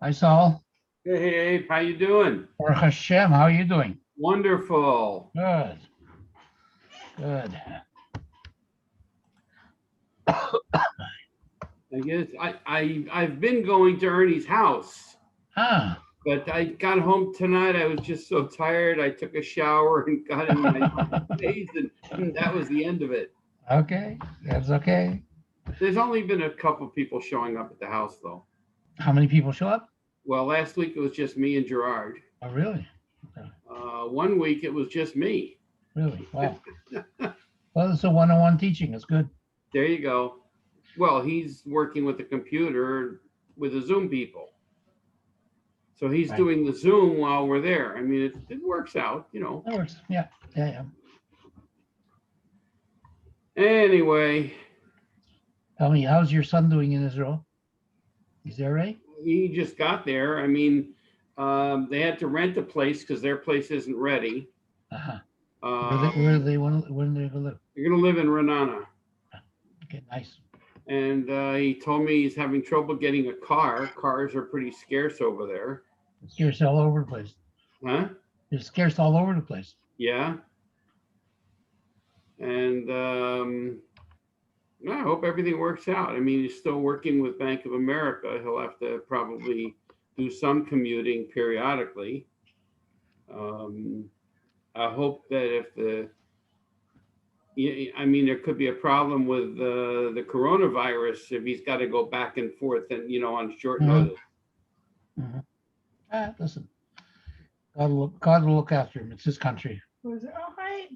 Hi, Saul. Hey, Abe, how you doing? Baruch Hashem, how are you doing? Wonderful. Good. Good. I guess I've been going to Ernie's house, Ah, but I got home tonight. I was just so tired. I took a shower and got in my face, and that was the end of it. okay. That's okay. There's only been a couple people showing up at the house, though. How many people show up? Well, last week it was just me and Gerard. Oh, really? 1 week it was just me. Really? Wow. Well, it's a one-on-one teaching. It's good. There you go. Well, he's working with the computer with the Zoom people. So he's Right. doing the Zoom while we're there. I mean, it works out, you know. That works. Yeah. Yeah. Anyway, Tell me, how's your son doing in Israel? Is that right? he just got there. I mean, they had to rent a place because their place isn't ready. Uh-huh. Um, Where do they want to live? You're going to live in Renana. Okay, nice. And he told me he's having trouble getting a car. Cars are pretty scarce over there. It's scarce all over the place. Huh? It's scarce all over the place. Yeah. And I hope everything works out. I mean, he's still working with Bank of America. He'll have to probably do some commuting periodically. I hope that if I mean, there could be a problem with the coronavirus if he's got to go back and forth and, you know, on short notice. Listen, God will look after him. It's his country. Oh, hi.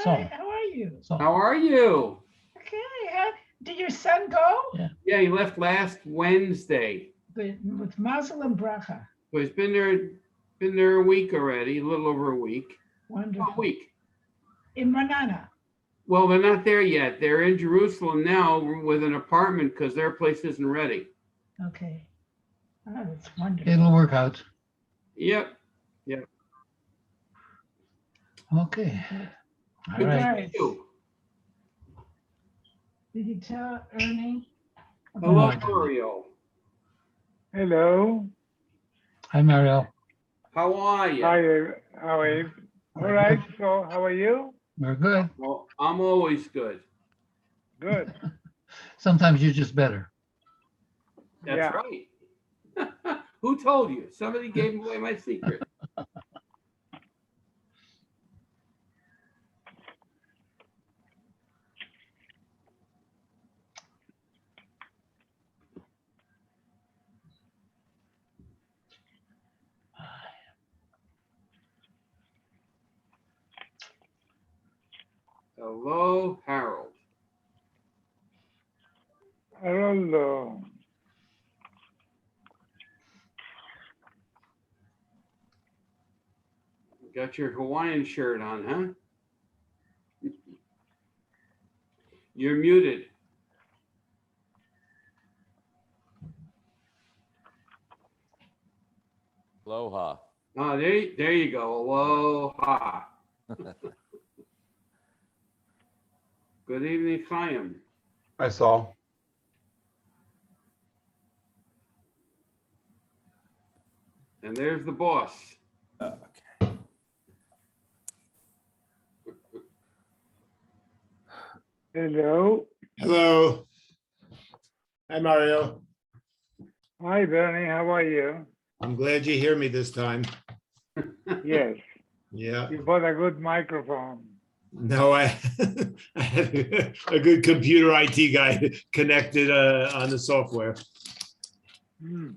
So- Hi, how are you? So, How are you? Okay. Did your son go? Yeah, he left last Wednesday. With Mazel and Bracha. So he's been there a week already, a little over a week. Wonderful. A week. In Renana. Well, they're not there yet. They're in Jerusalem now with an apartment because their place isn't ready. Okay. Oh, that's wonderful. it'll work out. Yep. Okay. All Good right. to Right. see you. Did you tell Ernie? Hello, I didn't. Mario. Hello. Hi, Mario. How are you? Hi, how are you? All right. So, how are you? We're good. Well, I'm always good. Good. Sometimes you're just better. That's Yeah. right. Who told you? Somebody gave away my secret. Hello, Harold. Hello. Got your Hawaiian shirt on, huh? You're muted. Aloha. Oh, there you go. Aloha. Good evening, Chaim. I saw. And there's the boss. Okay. Hello. Hello. Hi, Mario. Hi, Bernie. How are you? I'm glad you hear me this time. Yes. Yeah. You bought a good microphone. No, I had a good computer IT guy connected on the software. Hmm.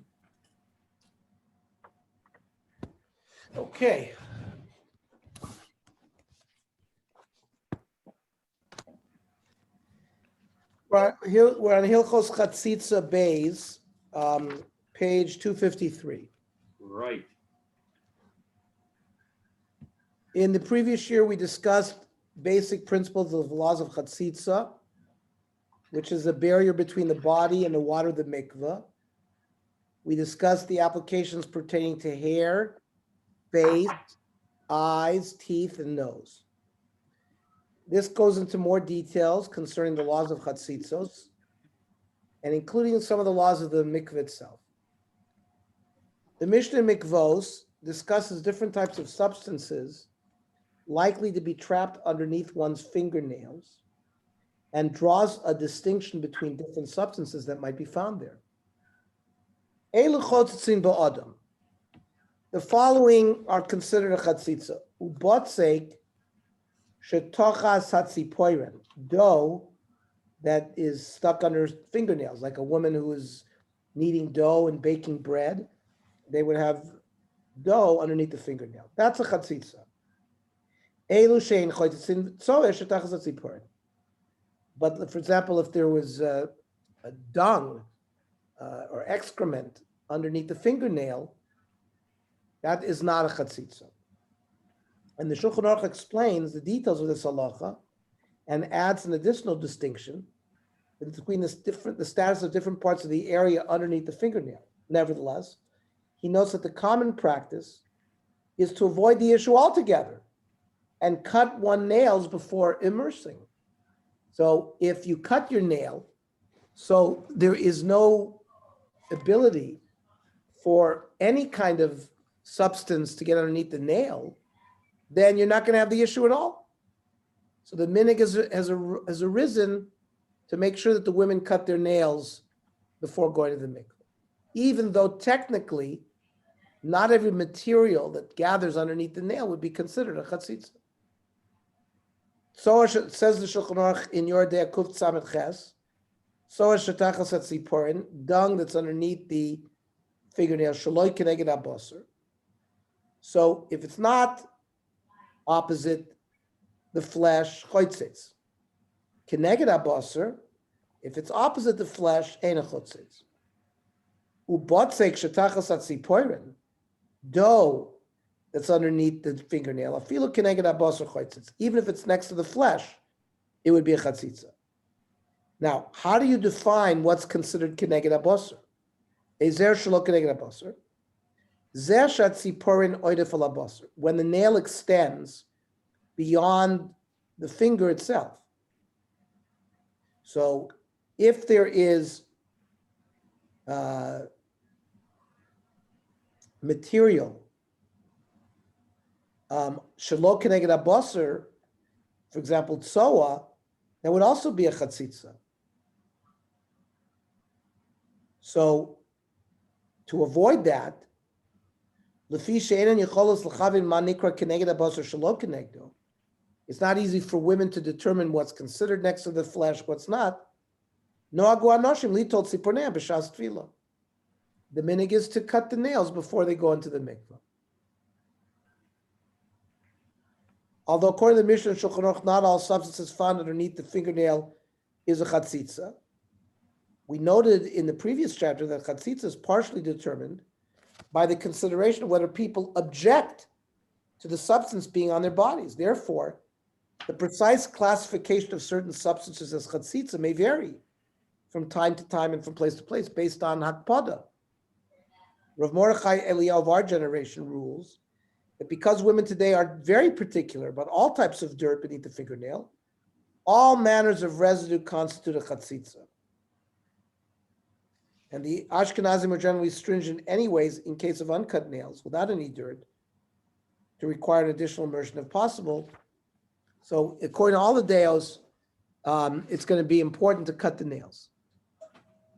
Okay. We're on Hilchos Chazitza Bays, page 253. Right. In the previous year, we discussed basic principles of laws of Chazitza, which is a barrier between the body and the water of the mikveh. We discussed the applications pertaining to hair, face, eyes, teeth, and nose. This goes into more details concerning the laws of Chatzitzos, and including some of the laws of the mikveh itself. The Mishnah Mikvos discusses different types of substances likely to be trapped underneath one's fingernails and draws a distinction between different substances that might be found there. Elu chotzitzin ba'adam. The following are considered a chatzitza. Ubotzek shetochas hatzipoiren, dough that is stuck under fingernails, like a woman who is kneading dough and baking bread. They would have dough underneath the fingernail. That's a chatzitza. Elu shein chotzitzin tzoeh shetochas hatzipoiren. But for example, if there was a dung or excrement underneath the fingernail, that is not a chatzitza. And the Shulchan Aruch explains the details of this halacha and adds an additional distinction between the status of different parts of the area underneath the fingernail. Nevertheless, he notes that the common practice is to avoid the issue altogether and cut one's nails before immersing. So if you cut your nail, so there is no ability for any kind of substance to get underneath the nail, then you're not going to have the issue at all. So the minhag has arisen to make sure that the women cut their nails before going to the mikveh, even though technically not every material that gathers underneath the nail would be considered a chatzitza. So says the Shulchan Aruch in Your Dea Kuf Tzamet Ches, so shetachas hatziporin, dung that's underneath the fingernail, shaloi keneged abosar. So if it's not opposite the flesh, chotzitz. Keneged abosar, if it's opposite the flesh, ein a chotzitz. Ubotzek shetachas hatziporin, dough that's underneath the fingernail, afilu keneged abosar chotzitz. Even if it's next to the flesh, it would be a chatzitza. Now, how do you define what's considered keneged abosar? Ezer shelo keneged abosar. Zer shatziporin oidef al abosar. When the nail extends beyond the finger itself. So, if there is material shelo keneged abosar, for example, tzoa, that would also be a chatzitza. So, to avoid that, it's not easy for women to determine what's considered next to the flesh, what's not. The minhag is to cut the nails before they go into the mikveh. Although according to the Mishnah and Shulchan Aruch, not all substances found underneath the fingernail is a chatzitza. We noted in the previous chapter that chatzitza is partially determined by the consideration of whether people object to the substance being on their bodies. Therefore, the precise classification of certain substances as chatzitza may vary from time to time and from place to place based on hakpada. Rav Mordechai Eliyahu of our generation rules that because women today are very particular about all types of dirt beneath the fingernail, all manners of residue constitute a chatzitza. And the Ashkenazim are generally stringent anyways in case of uncut nails without any dirt to require an additional immersion if possible. So according to all the deos, it's going to be important to cut the nails.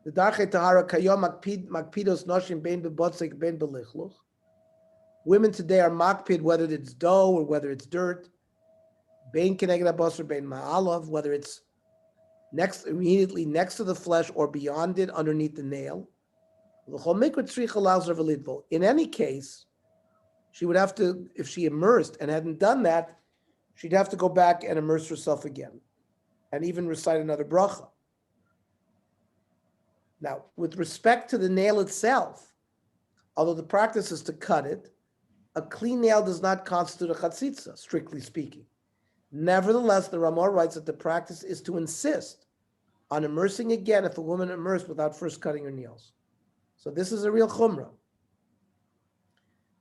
The Darchei Tahara Kayom Makpidos Noshim Bein Bebotzek Bein Belichluch. Women today are makpid whether it's dough or whether it's dirt. Bein Keneged Abosar Bein Ma'alav, whether it's immediately next to the flesh or beyond it, underneath the nail. In any case, she would have to, if she immersed and hadn't done that, she'd have to go back and immerse herself again, and even recite another bracha. Now, with respect to the nail itself, although the practice is to cut it, a clean nail does not constitute a chatzitza, strictly speaking. Nevertheless, the Ramah writes that the practice is to insist on immersing again if a woman immersed without first cutting her nails. So this is a real chumrah.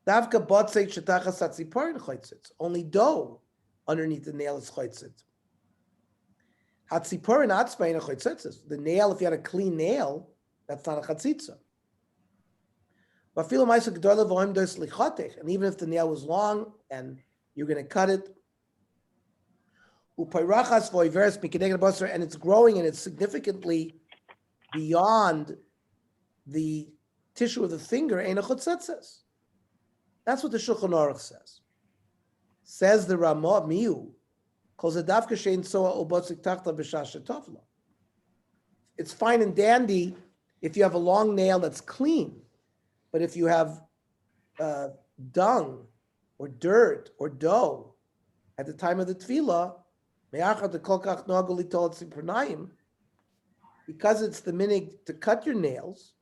Davka botzek shetachas hatziporin chotzitz. Only dough underneath the nail is chotzitz. Hatziporin atzmayin chotzitz. The nail, if you had a clean nail, that's not a chatzitza. And even if the nail was long and you're going to cut it, and it's growing and it's significantly beyond the tissue of the finger, that's what the Shulchan Aruch says. Says the Ramah Miu, it's fine and dandy if you have a long nail that's clean, but if you have dung or dirt or dough at the time of the tefillah, because it's the minig to cut your nails,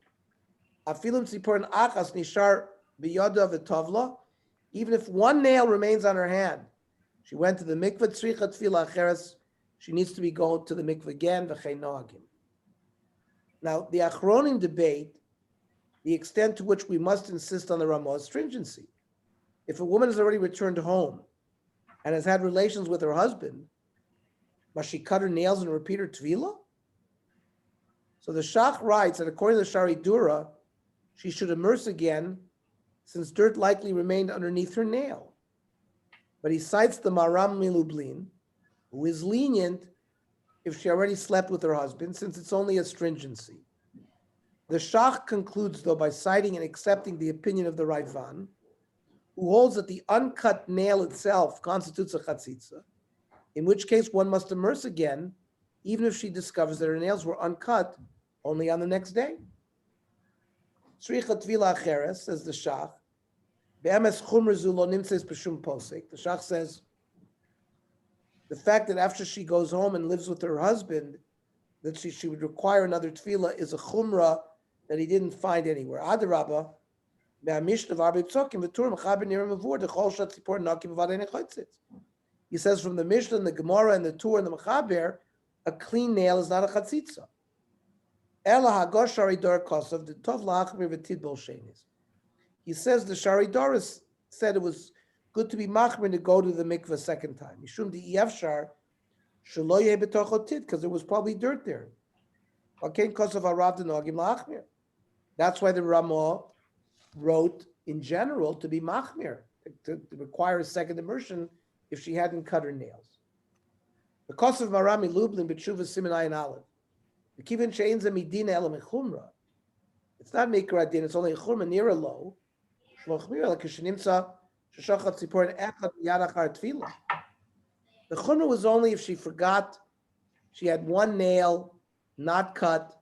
even if one nail remains on her hand, she went to the mikveh, she needs to be going to the mikveh again. Now, the Achronim debate the extent to which we must insist on the Ramah's stringency. If a woman has already returned home and has had relations with her husband, must she cut her nails and repeat her tefillah? So the Shach writes that according to the Shari Dura, she should immerse again since dirt likely remained underneath her nail. But he cites the Maram Milublin, who is lenient if she already slept with her husband, since it's only a stringency. The Shach concludes, though, by citing and accepting the opinion of the Raivan, who holds that the uncut nail itself constitutes a chatzitza, in which case one must immerse again, even if she discovers that her nails were uncut only on the next day. Tzricha tvila acheres, says the Shach, be'emes chumr zu lo nimtzeis b'shum posek. The Shach says, the fact that after she goes home and lives with her husband, that she would require another tefillah is a chumrah that he didn't find anywhere. Adarabba, he says from the Mishnah and the Gemara and the Tur and the Mechaber, a clean nail is not a chatzitza. He says the Shari Doris said it was good to be machmir to go to the mikveh a second time. Because there was probably dirt there. That's why the Ramah wrote in general to be machmir, to require a second immersion if she hadn't cut her nails. Because of Marami Lublin b'tshuva siman ayin aleph, the kivin she'ein ze midina ela mechumra. It's not mikra adin; it's only a chumra nira lo. Shlochmir like shenimtza sheshachat tzipor echad yad achar tefillah. The chumra was only if she forgot she had one nail not cut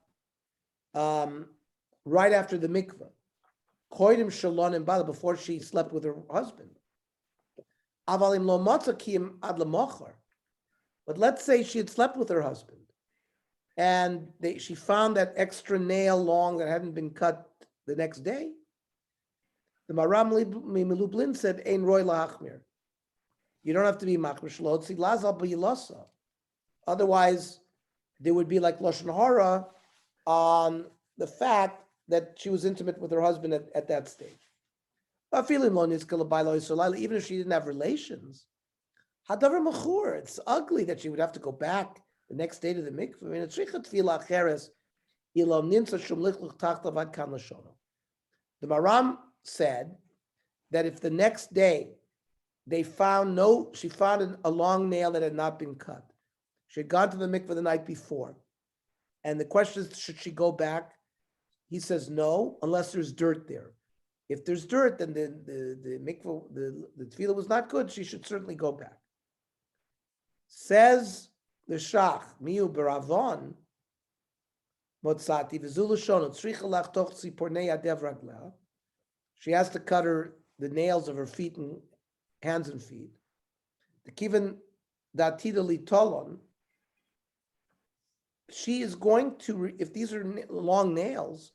right after the mikveh, koidim shalon bala, before she slept with her husband. Avalim lo matza kiyim ad lamochar. But let's say she had slept with her husband, and she found that extra nail long that hadn't been cut the next day. The Maram Milublin said, "Ein roy lahachmir." You don't have to be machmir shlotzi lazal b'yilasa. Otherwise, there would be like lashon hara on the fact that she was intimate with her husband at that stage. Even if she didn't have relations, hadavar machur, it's ugly that she would have to go back the next day to the mikveh. I mean, the Maram said that if the next day she found a long nail that had not been cut. She had gone to the mikveh the night before. And the question is, should she go back? He says no, unless there's dirt there. If there's dirt, then the mikveh, the tefillah was not good, she should certainly go back. Says the Shach, Miu Baravon, Motzati, Vizulushon, Tzricha Lachtoch Tzipornei Adev Raglea. She has to cut the nails of her feet and hands and feet. The Kivan Datida Litolon, she is going to, if these are long nails,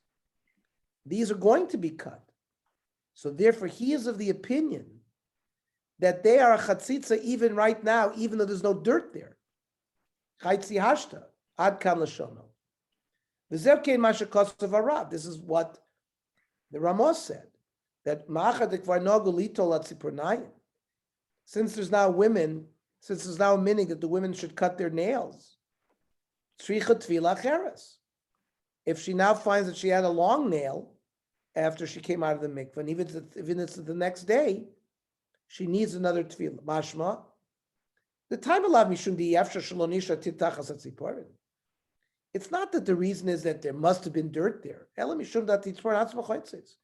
these are going to be cut. So therefore, he is of the opinion that they are a chatzitza even right now, even though there's no dirt there. Chaitzi hashta, ad kam lashono. V'zevkein mashakos of Arab. This is what the Ramos said, that ma'achad ekvar nogu litol atzipurnayim. Since there's now a minig that the women should cut their nails, tzricha tvila cheres. If she now finds that she had a long nail, after she came out of the mikveh, and even if it's the next day, she needs another tefillah. Mashma, the time allowed mishum di after shalonisha titachas atziporin. It's not that the reason is that there must have been dirt there. Ela mishum dat titzpor hatzma choitzes.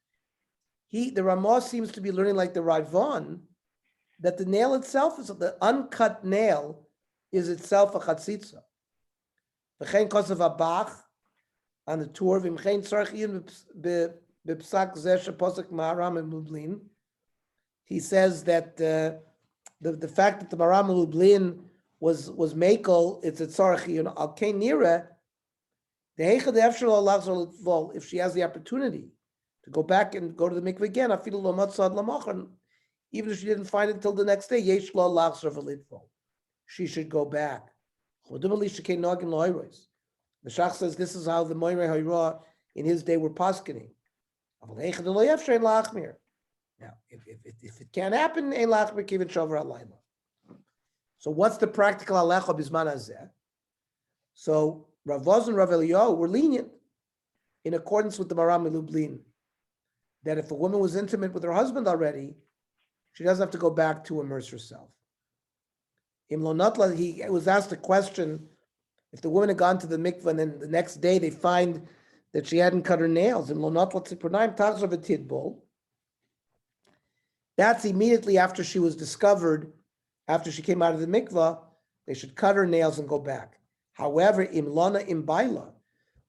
The Ramah seems to be learning like the Ravan, that the nail itself is the uncut nail is itself a chatzitza. V'chein kosav abach on the tour v'imchein tzarich iyun b'psak zeh sheposek ma'aram and Lublin. He says that the fact that the Maram Lublin was makel, it's a tzarich iyun al kein nira. The heichad efshel alachzor litvol, if she has the opportunity to go back and go to the mikveh again, afilu lo matzad lamachar, even if she didn't find it until the next day, yesh lo alachzor v'litvol, she should go back. The Shach says this is how the Moirei Hayra in his day were paskening. Now, if it can't happen, so what's the practical halacha bisman hazeh? So Rav Oz and Rav Eliyahu were lenient in accordance with the Maram Lublin, that if a woman was intimate with her husband already, she doesn't have to go back to immerse herself. He was asked a question, if the woman had gone to the mikveh and then the next day they find that she hadn't cut her nails, that's immediately after she was discovered, after she came out of the mikveh, they should cut her nails and go back. However, imlana imbaila,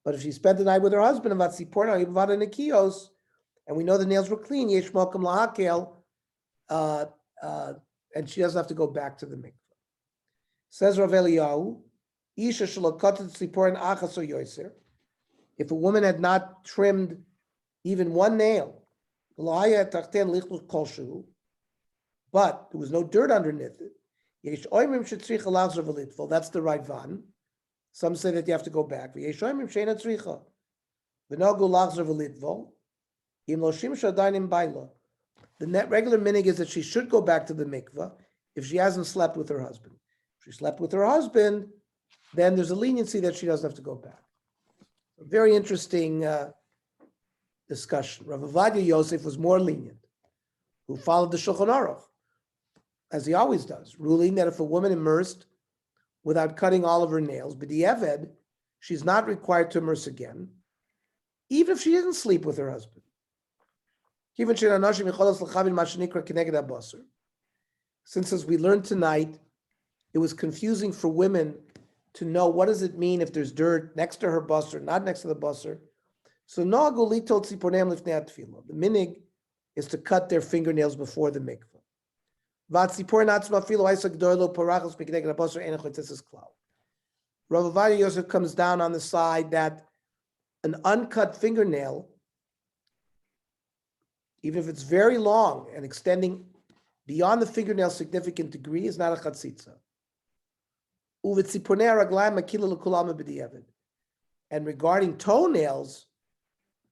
but if she spent the night with her husband, and we know the nails were clean, and she doesn't have to go back to the mikveh. Says Rav Eliyahu, if a woman had not trimmed even one nail, but there was no dirt underneath it, that's the right van. Some say that you have to go back. The net regular minig is that she should go back to the mikveh if she hasn't slept with her husband. If she slept with her husband, then there's a leniency that she doesn't have to go back. A very interesting discussion. Rav Ovadia Yosef was more lenient, who followed the Shulchan Aruch, as he always does, ruling that if a woman immersed without cutting all of her nails, b'di'eved, she's not required to immerse again, even if she didn't sleep with her husband. Since, as we learned tonight, it was confusing for women to know what does it mean if there's dirt next to her basar, not next to the basar. So the minig is to cut their fingernails before the mikveh. Rav Ovadia Yosef comes down on the side that an uncut fingernail, even if it's very long and extending beyond the fingernail significant degree, is not a chatzitza. And regarding toenails,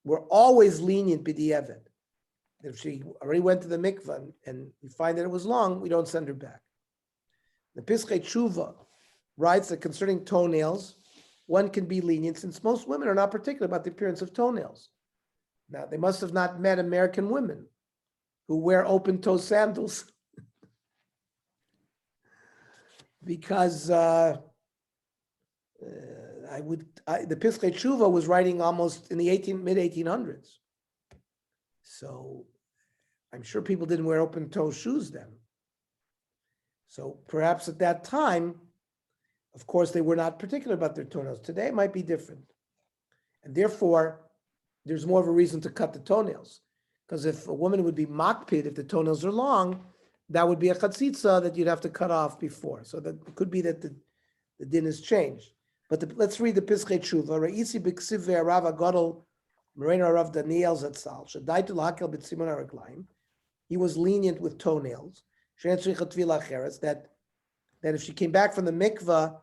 we're always lenient b'di'eved. If she already went to the mikvah and we find that it was long, we don't send her back. The Pischei Tshuva writes that concerning toenails, one can be lenient since most women are not particular about the appearance of toenails. Now, they must have not met American women who wear open-toe sandals because the Pischei Tshuva was writing almost in the mid-1800s. So I'm sure people didn't wear open-toe shoes then. So perhaps at that time, of course, they were not particular about their toenails. Today it might be different. And therefore, there's more of a reason to cut the toenails. Because if a woman would be makpid, if the toenails are long, that would be a chatzitza that you'd have to cut off before. So that it could be that the din has changed. But let's read the Pischei Tshuva. Re'isi b'ksiv ve'arav agadol Moreno Rav Daniel Zatzal. Shadaitu lahakel b'tzimon hareglaim. He was lenient with toenails. That if she came back from the mikvah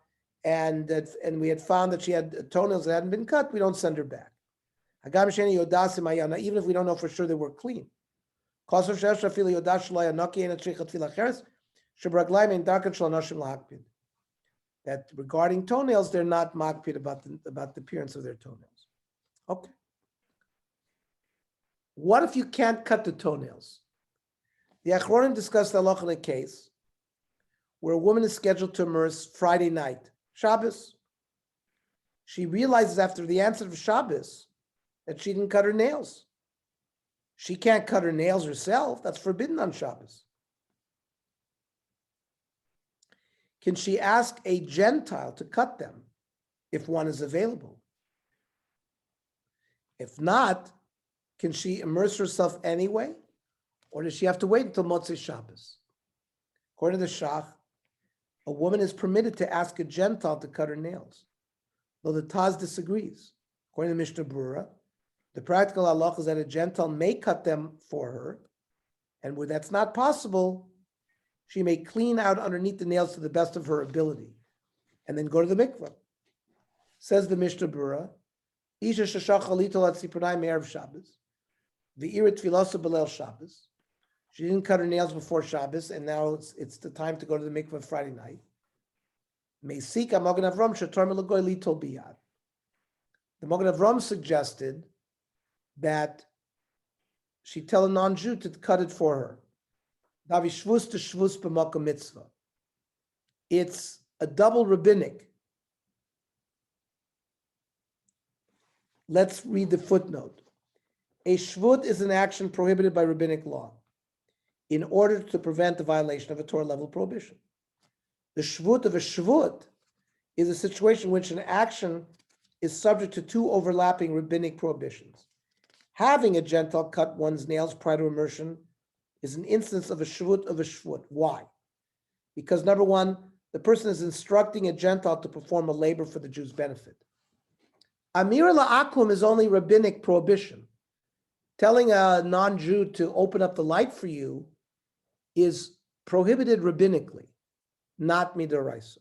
and we had found that she had toenails that hadn't been cut, we don't send her back. Even if we don't know for sure they were clean. That regarding toenails, they're not makpid about the appearance of their toenails. Okay. What if you can't cut the toenails? The Achronim discussed the halacha in a case where a woman is scheduled to immerse Friday night, Shabbos. She realizes after the answer of Shabbos that she didn't cut her nails. She can't cut her nails herself. That's forbidden on Shabbos. Can she ask a Gentile to cut them if one is available? If not, can she immerse herself anyway? Or does she have to wait until Motzei Shabbos? According to the Shach, a woman is permitted to ask a Gentile to cut her nails, though the Taz disagrees. According to Mishnah Berurah, the practical halach is that a Gentile may cut them for her, and where that's not possible, she may clean out underneath the nails to the best of her ability, and then go to the mikveh. Says the Mishnah Berurah, Isha sheshach alitol at Sipronai me'erev Shabbos, v'ira tfilosa b'leil Shabbos. She didn't cut her nails before Shabbos, and now it's the time to go to the mikveh Friday night. Meisika Magen Avram shetor melagoy litol biyad. The Magen Avram suggested that she tell a non-Jew to cut it for her. Davi shvus to shvus b'makom mitzvah. It's a double rabbinic. Let's read the footnote. A shvut is an action prohibited by rabbinic law in order to prevent the violation of a Torah level prohibition. The shvut of a shvut is a situation in which an action is subject to two overlapping rabbinic prohibitions. Having a Gentile cut one's nails prior to immersion is an instance of a shvut of a shvut. Why? Because number one, the person is instructing a Gentile to perform a labor for the Jew's benefit. Amir la'akum is only rabbinic prohibition. Telling a non-Jew to open up the light for you is prohibited rabbinically, not midoraisa.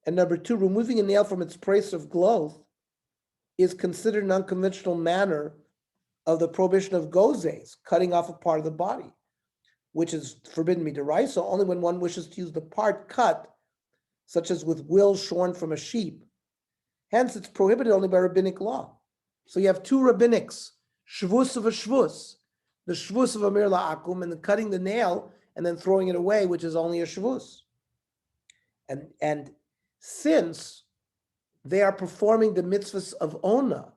And number two, removing a nail from its place of growth is considered an unconventional manner of the prohibition of gozes, cutting off a part of the body, which is forbidden midoraisa only when one wishes to use the part cut, such as with wool shorn from a sheep. Hence, it's prohibited only by rabbinic law. So you have two rabbinics, shvus of a shvus, the shvus of Amir la'akum, and the cutting the nail and then throwing it away, which is only a shvus. And since they are performing the mitzvahs of ona,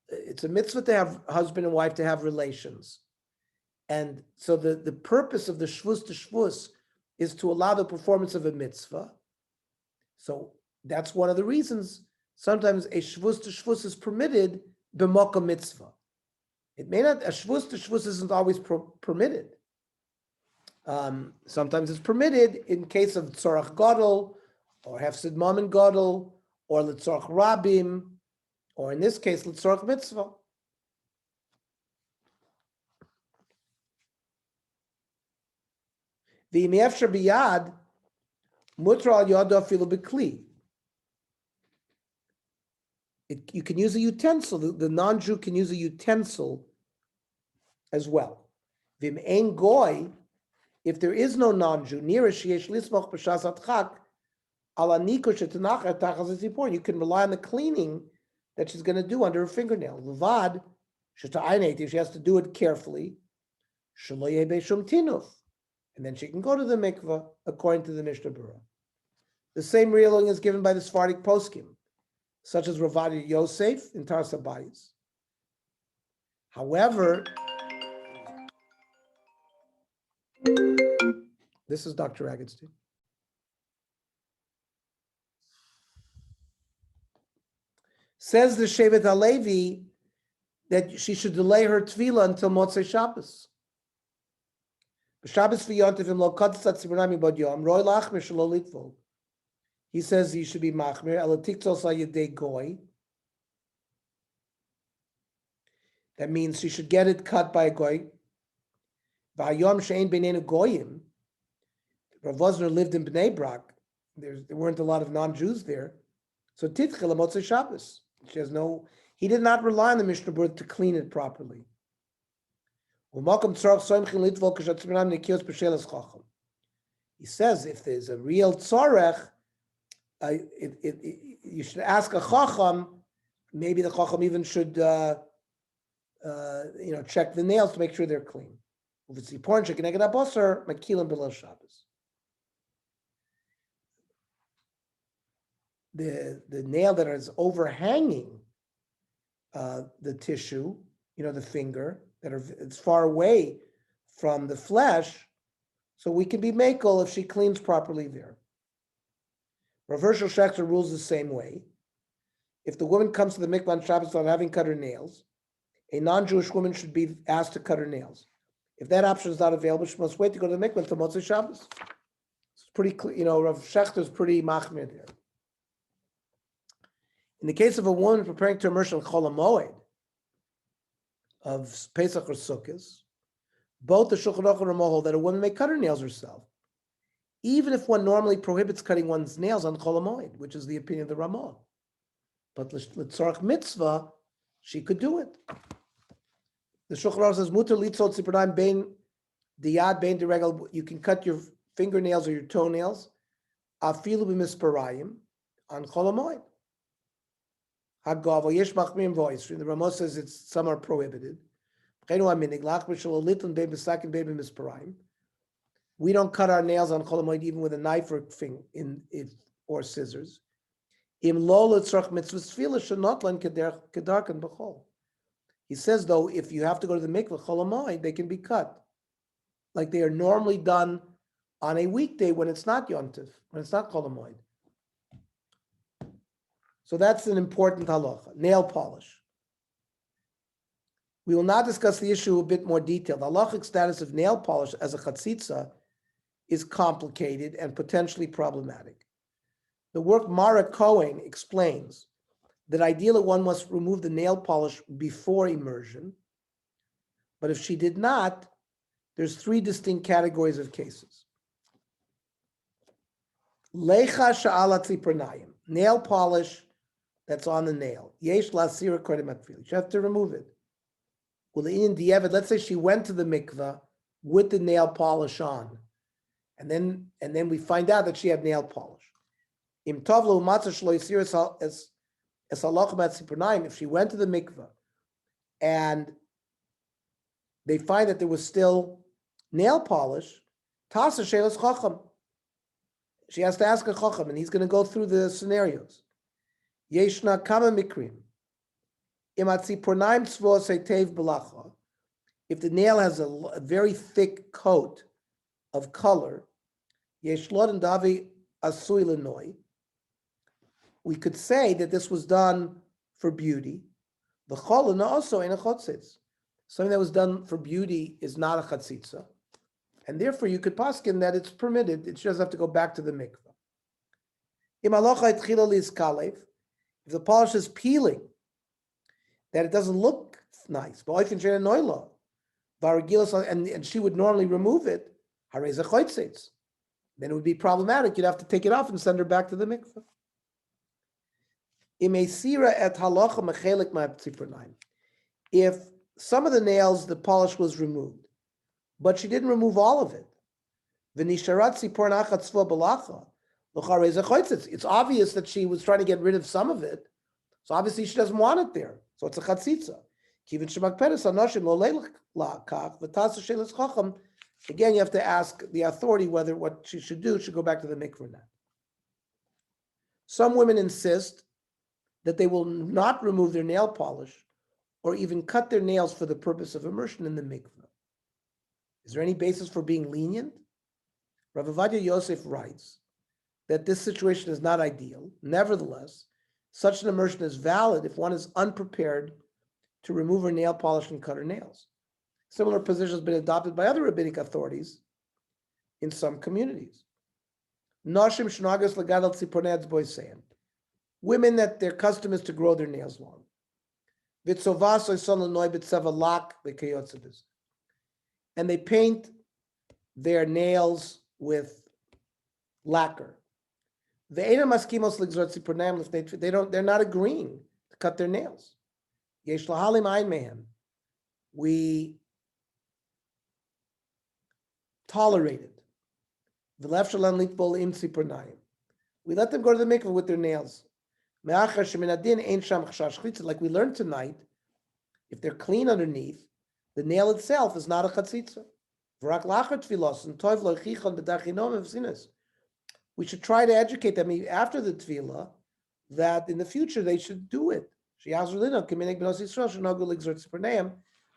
it's a mitzvah to have husband and wife to have relations. And so the purpose of the shvus to shvus is to allow the performance of a mitzvah. So that's one of the reasons sometimes a shvus to shvus is permitted b'makom mitzvah. It may not, a shvus to shvus isn't always permitted. Sometimes it's permitted in case of tzorach gadol, or hefsid mammon gadol, or l'tzorach rabim, or in this case, l'tzorach mitzvah. V'im yefshar biyad, mutra al yado afilu b'kli. You can use a utensil. The non-Jew can use a utensil as well. V'im ein goy, if there is no non-Jew, near a sheyesh lismoch b'shas atchak, ala niko shetanach atachas etzipor. You can rely on the cleaning that she's going to do under her fingernail. Levad sheta'ayneit, if she has to do it carefully, shelo yeh be'shum tinuf, and then she can go to the mikveh according to the Mishnah Berurah. The same ruling is given by the Sephardic poskim, such as Ravadia Yosef in Tarsa Bayis. However, this is Dr. Agonstein. Says the Shevet HaLevi that she should delay her tefillah until Motzei Shabbos. Shabbos v'yontivim lo katzat tziburnami bod yom roi lachmir shelo litvol. He says he should be machmir elatiktzol sayedei goy. That means she should get it cut by a goy. V'hayom she'ein beinenu goyim. Rav Wosner lived in Bnei Brak. There weren't a lot of non-Jews there. So titchel Motzei Shabbos. She has no. He did not rely on the Mishnah Berurah to clean it properly. He says if there's a real tzorech, you should ask a chacham. Maybe the chacham even should check the nails to make sure they're clean. If it's porn, check neged abosar, makilim below Shabbos. The nail that is overhanging the tissue, the finger, it's far away from the flesh, so we can be makel if she cleans properly there. Rav Hershel Schachter rules the same way. If the woman comes to the mikvah on Shabbos without having cut her nails, a non-Jewish woman should be asked to cut her nails. If that option is not available, she must wait to go to the mikvah until Motzei Shabbos. It's pretty clear, Rav Schachter is pretty machmir there. In the case of a woman preparing to immerse on Chol HaMoed of Pesach or Sukkot, both the Shulchan Aruch and Ramah hold that a woman may cut her nails herself, even if one normally prohibits cutting one's nails on Chol HaMoed, which is the opinion of the Ramah. But l'tzorach mitzvah, she could do it. The Shulchan Aruch says, "Mutar litzot tzipernayim bein diyad bein deregel." You can cut your fingernails or your toenails, afilu b'misparayim, on Chol HaMoed. Hagav yesh machmirim voice. The Ramah says some are prohibited. We don't cut our nails on Chol HaMoed even with a knife or scissors. He says, though, if you have to go to the mikveh Chol HaMoed, they can be cut, like they are normally done on a weekday when it's not Yontif, when it's not Chol HaMoed. So that's an important halacha. Nail polish. We will now discuss the issue a bit more detailed. The halachic status of nail polish as a chatzitza is complicated and potentially problematic. The work Mara Cohen explains that ideally one must remove the nail polish before immersion, but if she did not, there's 3 distinct categories of cases. Lecha sha'ala tzipernayim, nail polish that's on the nail. Yesh la'asira kodem hatfila. You have to remove it. Let's say she went to the mikveh with the nail polish on, and then we find out that she had nail polish. If she went to the mikveh and they find that there was still nail polish, she has to ask a chacham, and he's going to go through the scenarios. Yeshna kama mikrim. If the nail has a very thick coat of color, we could say that this was done for beauty. The cholana also in a chotzitz. Something that was done for beauty is not a chatzitza, and therefore you could paskin that it's permitted. It just have to go back to the mikveh. If the polish is peeling, that it doesn't look nice, and she would normally remove it, then it would be problematic. You'd have to take it off and send her back to the mikveh. If some of the nails, the polish was removed, but she didn't remove all of it, it's obvious that she was trying to get rid of some of it, so obviously she doesn't want it there. So it's a chatzitza. Again, you have to ask the authority whether what she should do should go back to the mikveh or not. Some women insist that they will not remove their nail polish or even cut their nails for the purpose of immersion in the mikveh. Is there any basis for being lenient? Rav Ovadia Yosef writes that this situation is not ideal. Nevertheless, such an immersion is valid if one is unprepared to remove her nail polish and cut her nails. Similar position has been adopted by other rabbinic authorities in some communities. Women that their custom is to grow their nails long. And they paint their nails with lacquer. They're not agreeing to cut their nails. We tolerate it. We let them go to the mikveh with their nails. Like we learned tonight, If they're clean underneath, the nail itself is not a chatzitza. We should try to educate them after the tefillah that in the future they should do it.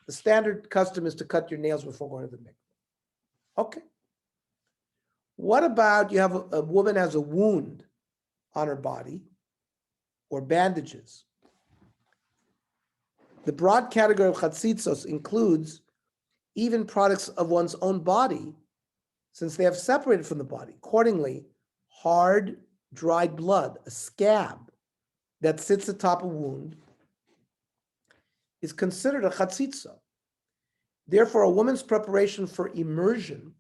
The standard custom is to cut your nails before going to the mikveh. Okay. What about you have a woman has a wound on her body or bandages? The broad category of chatzitzos includes even products of one's own body, since they have separated from the body. Accordingly, hard, dried blood, a scab that sits atop a wound, is considered a chatzitza. Therefore, a woman's preparation for immersion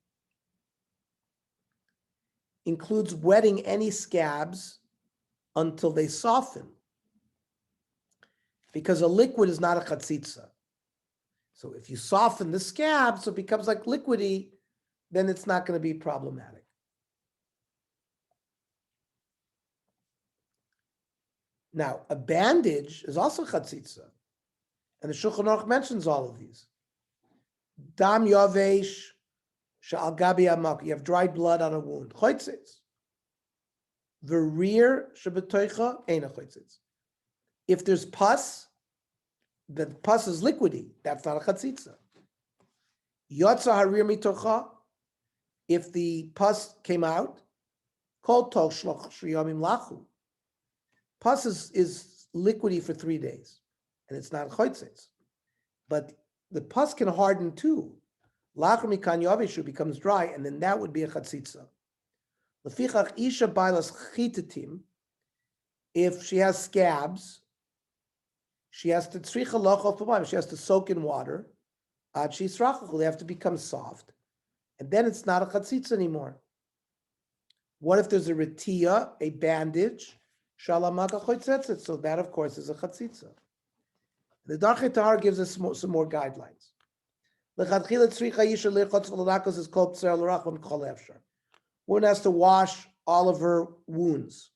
includes wetting any scabs until they soften, because a liquid is not a chatzitza. So if you soften the scab so it becomes like liquidy, then it's not going to be problematic. Now, a bandage is also chatzitza, and the Shulchan Aruch mentions all of these. Dam yavesh she'al gabi hamak. You have dried blood on a wound. Choitzitz. V'rir shebetoicha eina choitzitz. If there's pus, the pus is liquidy. That's not a chatzitza. Yotza harir mitocha. If the pus came out, kol tol shloch shiyamim lachu. Pus is liquidy for 3 days, and it's not choitzitz. But the pus can harden too. Lacher mikan yavishu becomes dry, and then that would be a chatzitza. Lefichach isha bailas chitatim. If she has scabs, she has to tzricha lochov b'mayim. She has to soak in water. Ad sheisrachach, they have to become soft, and then it's not a chatzitza anymore. What if there's a retia, a bandage? Shalamaka choitzetzet. So that, of course, is a chatzitza. The Darchei Tahar gives us some more guidelines. Lechatchila tzricha yisha lechotz v'ladakos is called p'ser l'rachon kol efshar. One has to wash all of her wounds.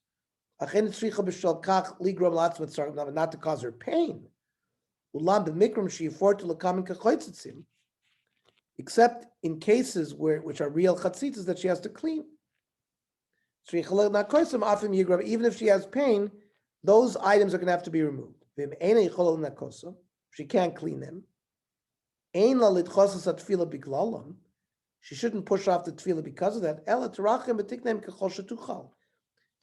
Achen tzricha b'shal kach ligrom latzmat tzargnav, not to cause her pain. Ulam b'mikram sheyifor to l'kamin kachoitzetzim, except in cases which are real chatzitzas that she has to clean. Even if she has pain, those items are going to have to be removed. She can't clean them. She shouldn't push off the tefillah because of that.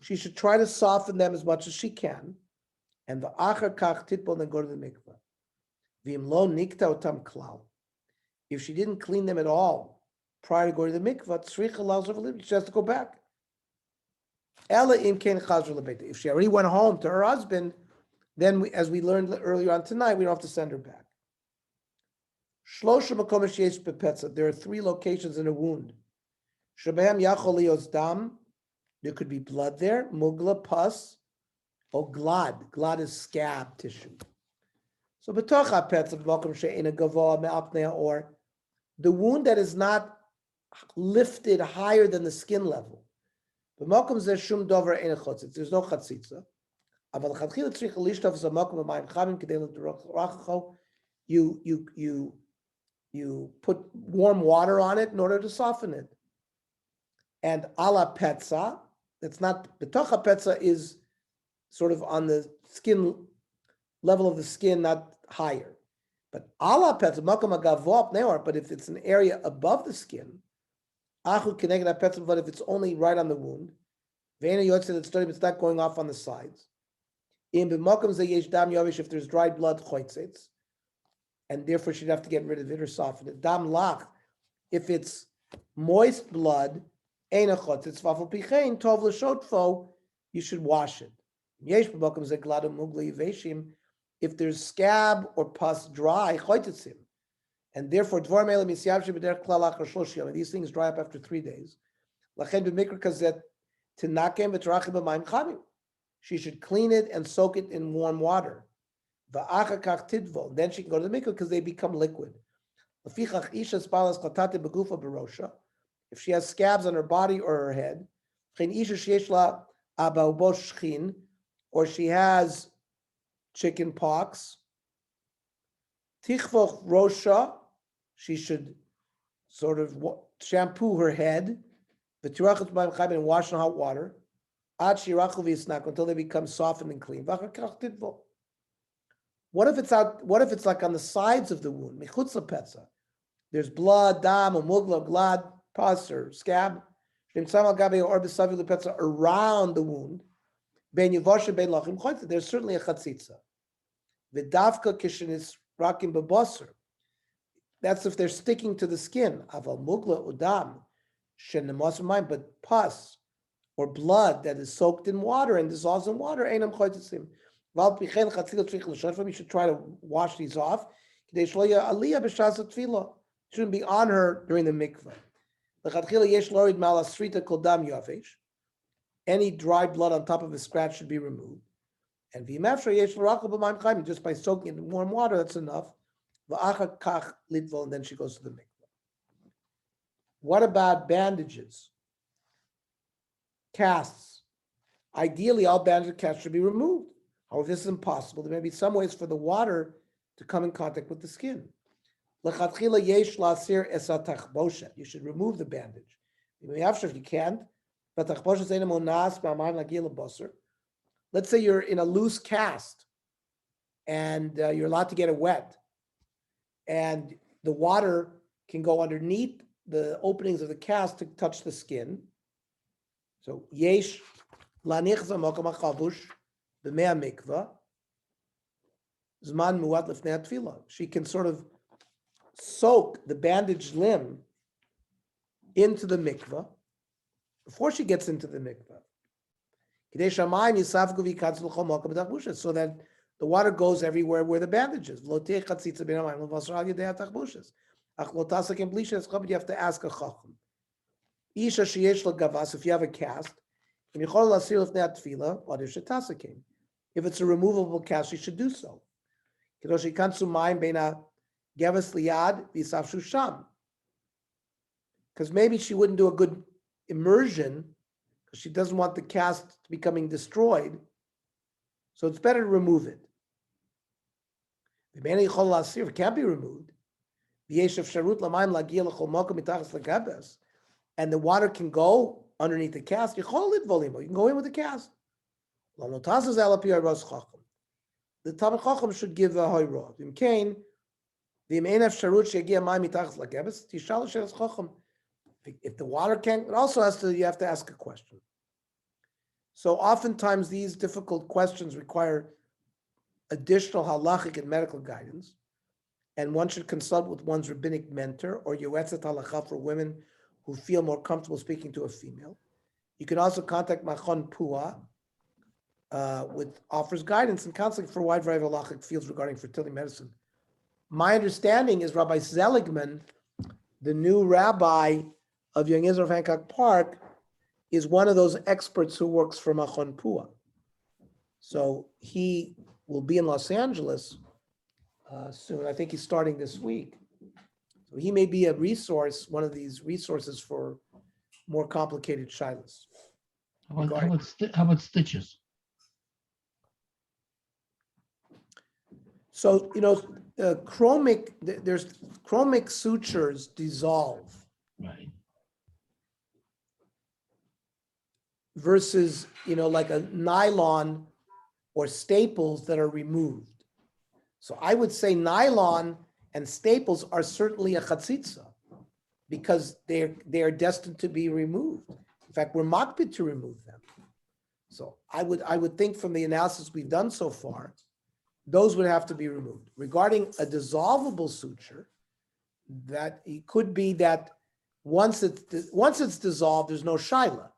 She should try to soften them as much as she can. And the achar kach titbol, then go to the mikveh. If she didn't clean them at all prior to going to the mikveh, she has to go back. If she already went home to her husband, then as we learned earlier on tonight, we don't have to send her back. There are 3 locations in a wound. There could be blood there, mugla, pus, or glad. Glad is scab tissue. So or the wound that is not lifted higher than the skin level. There's no chatzitza. You put warm water on it in order to soften it. And ala petza, that's not, betocha petza is sort of on the skin, level of the skin, not higher. But ala petza, makom agavop neor, but if it's an area above the skin, achu keneged petza, but if it's only right on the wound, ve'ena yotze that study, it's not going off on the sides. In b'makom ze yesh dam yavish, if there's dried blood, choitzitz, and therefore she'd have to get rid of it or soften it. Dam lach, if it's moist blood, eina chotzitz vafal pichein tov l'shotfo, you should wash it. Yesh b'makom ze gladom mugli yiveshim, if there's scab or pus dry, choitzitzim, and therefore dvar me'ela misyavshi b'derech klal achar shlosh yom, these things dry up after 3 days. Lachen b'mikra kazet tinakem v'terachim b'mayim chamim. She should clean it and soak it in warm water. Then she can go to the mikveh because they become liquid. If she has scabs on her body or her head, or she has chicken pox, Tichvoch Rosha, she should sort of shampoo her head, and wash in hot water, until they become softened and clean. What if it's out? What if it's like on the sides of the wound? There's blood, dam, mugla, glad, pus, or scab. There's around the wound. There's certainly a chatzitza. V'davka kishenis rakim b'basar. That's if they're sticking to the skin. Aval mugla udam shenemas, but pus or blood that is soaked in water and dissolves in water, einam chaytzim. Val pichen chatzila tzrich l'shafim. You should try to wash these off. K'dei shloya aliyah b'shas tefillah. Shouldn't be on her during the mikveh. L'chadchila yesh lorid malasrita kol dam yavesh. Any dry blood on top of a scratch should be removed. And just by soaking it in warm water, that's enough. And then she goes to the mikveh. What about bandages? Casts. Ideally, all bandage casts should be removed. However, this is impossible. There may be some ways for the water to come in contact with the skin. You should remove the bandage. If you can't, let's say you're in a loose cast and you're allowed to get it wet, and the water can go underneath the openings of the cast to touch the skin. So yesh lanichza makam chavush b'mei mikvah zman muat lefnei tefillah. She can sort of soak the bandaged limb into the mikvah before she gets into the mikvah, so that the water goes everywhere where the bandage is. You have to ask a chacham. If you have a cast, if it's a removable cast, you should do so. Because maybe she wouldn't do a good immersion because she doesn't want the cast becoming destroyed. So it's better to remove it. If it can't be removed, and the water can go underneath the cast, you can go in with the cast. The Talmid Chacham should give a hoyrod. If the water can't, it also has to, you have to ask a question. So oftentimes these difficult questions require additional halachic and medical guidance, and one should consult with one's rabbinic mentor or yoetzet halacha for women who feel more comfortable speaking to a female. You can also contact Machon Pua, which offers guidance and counseling for a wide variety of halachic fields regarding fertility medicine. My understanding is Rabbi Seligman, the new rabbi of Young Israel of Hancock Park, is one of those experts who works for Machon Pua. So he will be in Los Angeles soon. I think he's starting this week. So he may be a resource, one of these resources for more complicated shilas. How about stitches? So, there's chromic sutures dissolve. Right. Versus, like a nylon or staples that are removed. So I would say nylon and staples are certainly a chatzitza because they are destined to be removed. In fact, we're makpid to remove them. So I would think from the analysis we've done so far, those would have to be removed. Regarding a dissolvable suture, that it could be that once it's dissolved, there's no shaila.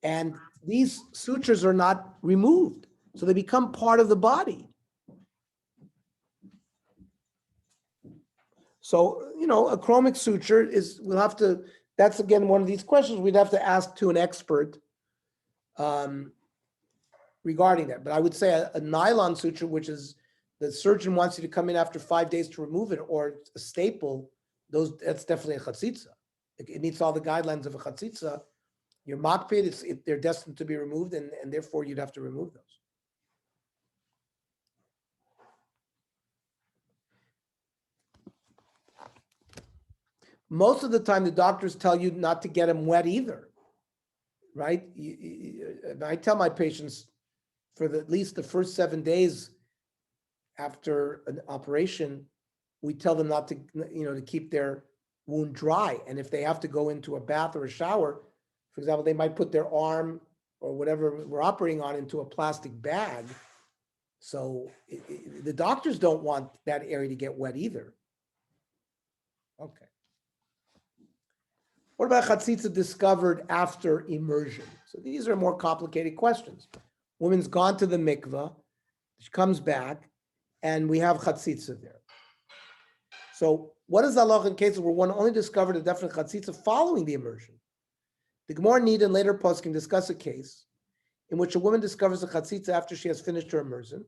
And these sutures are not removed, so they become part of the body. So, a chromic suture that's again one of these questions we'd have to ask to an expert regarding that. But I would say a nylon suture, which is the surgeon wants you to come in after 5 days to remove it, or a staple, that's definitely a chatzitza. It meets all the guidelines of a chatzitza. Your makpid, they're destined to be removed, and therefore you'd have to remove those. most of the time the doctors tell you not to get them wet either, right? And I tell my patients for at least the first 7 days after an operation, we tell them not to, to keep their wound dry. And if they have to go into a bath or a shower, for example, they might put their arm or whatever we're operating on into a plastic bag. So the doctors don't want that area to get wet either. Okay. What about Chazitza discovered after immersion? So these are more complicated questions. Woman's gone to the mikveh, she comes back, and we have Chazitza there. So what is the halacha in cases where one only discovered a definite Chazitza following the immersion? The Gemara Nida and later poskim discuss a case in which a woman discovers a Chazitza after she has finished her immersion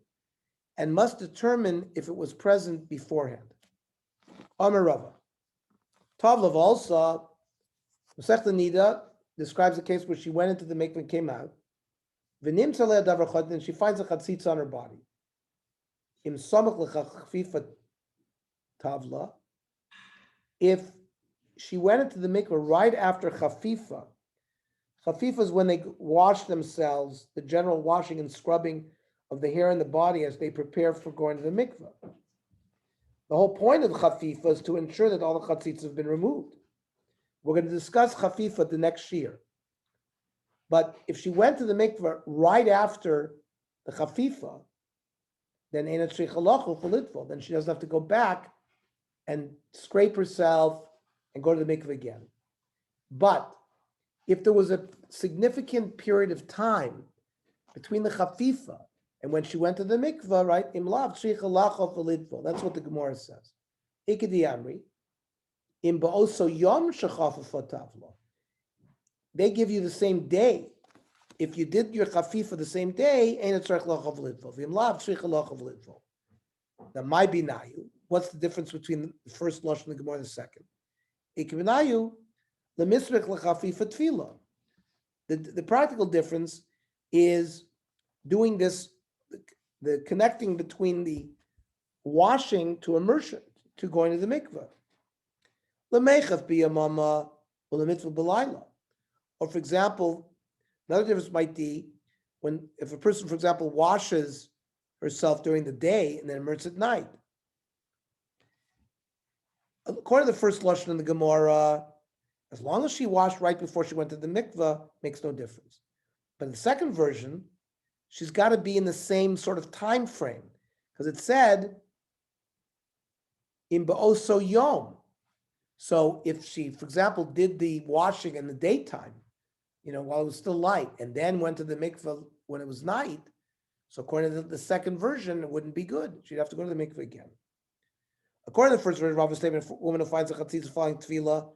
and must determine if it was present beforehand. Amar Rava. Tavlov also, Masechta Nida describes a case where she went into the mikveh and came out. V'nim tzaleh davar chad, and she finds a chatzitza on her body. Im samach l'chafifa tavla. If she went into the mikveh right after chafifa, chafifa is when they wash themselves, the general washing and scrubbing of the hair and the body as they prepare for going to the mikveh. The whole point of chafifa is to ensure that all the chatzitzas have been removed. We're going to discuss chafifa the next year. But if she went to the mikveh right after the chafifa, then then she doesn't have to go back and scrape herself and go to the mikveh again. But if there was a significant period of time between the chafifa and when she went to the mikveh, right? That's what the Gemara says. Ikedi Amri. They give you the same day. If you did your chafifa the same day, that might be nayu. What's the difference between the first lashon and the Gemara and the second? The practical difference is doing this, the connecting between the washing to immersion, to going to the mikveh. Or for example, another difference might be if a person, for example, washes herself during the day and then immerses at night. According to the first lashon in the Gemara, as long as she washed right before she went to the mikveh, makes no difference. But in the second version, she's got to be in the same sort of time frame, because it said in ba'oso yom. So if she, for example, did the washing in the daytime, while it was still light, and then went to the mikveh when it was night, so according to the second version, it wouldn't be good. She'd have to go to the mikveh again. According to the first version, Rava's statement, a woman who finds a chatzitza following tefillah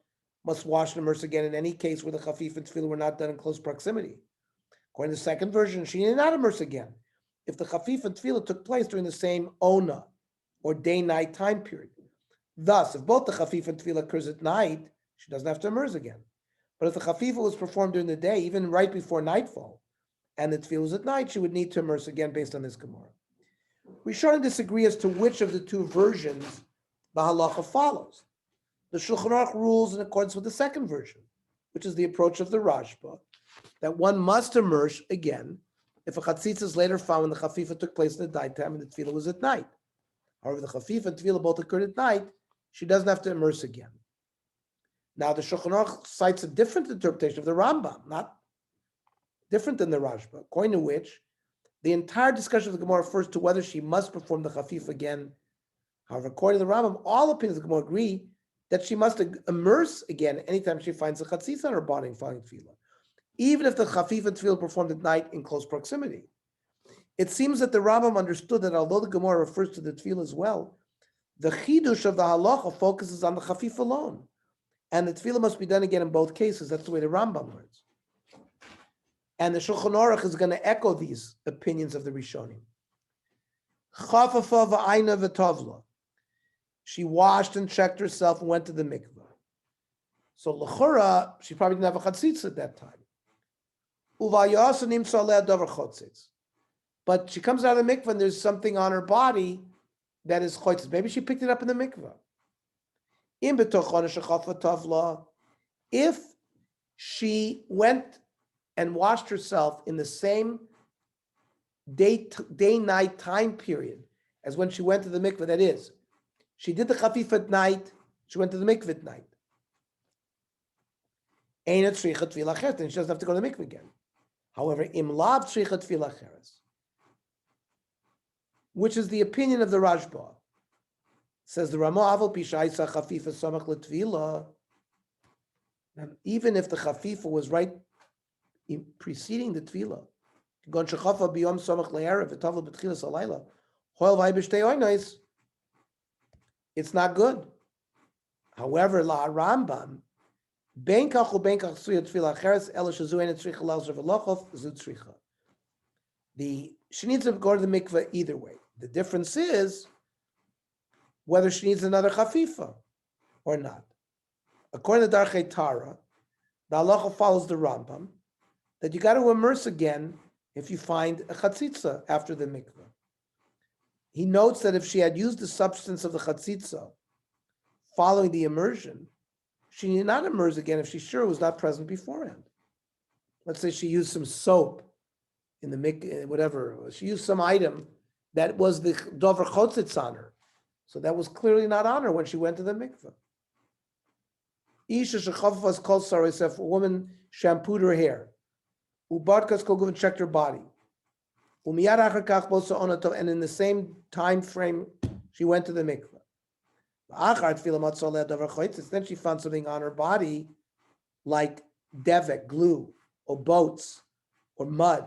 must wash and immerse again in any case where the chafif and tefillah were not done in close proximity. According to the second version, she need not immerse again if the chafif and tefillah took place during the same ona, or day-night time period. Thus, if both the chafif and tefillah occurs at night, she doesn't have to immerse again. But if the chafifa was performed during the day, even right before nightfall, and the tefillah was at night, she would need to immerse again based on this Gemara. We shouldn't disagree as to which of the two versions the halacha follows. The Shulchan Aruch rules in accordance with the second version, which is the approach of the Rashba, that one must immerse again if a chatzitza is later found when the chafifa took place in the daytime and the tefillah was at night. However, the chafifa and tefillah both occurred at night, she doesn't have to immerse again. Now, the Shulchan Aruch cites a different interpretation of the Rambam, not different than the Rashba, according to which the entire discussion of the Gemara refers to whether she must perform the chafif again. However, according to the Rambam, all opinions of the Gemara agree that she must immerse again anytime she finds a chatzitza on her body following tefillah, even if the chafif and tefillah performed at night in close proximity. It seems that the Rambam understood that although the Gemara refers to the tefillah as well, the chidush of the halacha focuses on the chafif alone, and the tefillah must be done again in both cases. That's the way the Rambam learns. And the Shulchan Aruch is going to echo these opinions of the Rishonim. Chafafa v'ayna v'tovla. She washed and checked herself and went to the mikveh. So l'chora, she probably didn't have a chatzitza at that time. Uvayasa nimsa aleh davar chotzitz. But she comes out of the mikveh and there's something on her body that is chotzitz. Maybe she picked it up in the mikveh. If she went and washed herself in the same day-night time period as when she went to the mikveh, that is, she did the chafif at night, she went to the mikveh at night. And she doesn't have to go to the mikveh again. However, imlav tzricha tefillah cheres, which is the opinion of the Rashba. Says the Ramah Aval Pishaisa Chafifa Samach L'Tvila. Even if the Chafifa was right preceding the Tvila, Gon Shechafa Biyom Samach Le'erev V'Tavla B'Tchilas Alayla, Hoel Vay B'Shtei Oinais, it's not good. However, La Rambam, Ben Kach u'Ben Kach Tzricha Tefila Cheres Ela Shezu Ein Tzricha L'Alzer V'Lochov Zu Tzricha. She needs to go to the mikveh either way. The difference is whether she needs another chafifa or not. According to Darchei Tara, the halacha follows the Rambam that you got to immerse again if you find a chatzitza after the mikveh. He notes that if she had used the substance of the chatzitza following the immersion, she need not immerse again if she's sure it was not present beforehand. Let's say she used some soap in the mikveh, whatever. She used some item that was the dover chotzitz on her. So that was clearly not on her when she went to the mikveh. Isha shechavas kol sarisef, a woman shampooed her hair. Ubarkas kol checked her body. Umiyad achar kach bosa onato, and in the same time frame, she went to the mikveh. Then she found something on her body like devek, glue, or boats, or mud.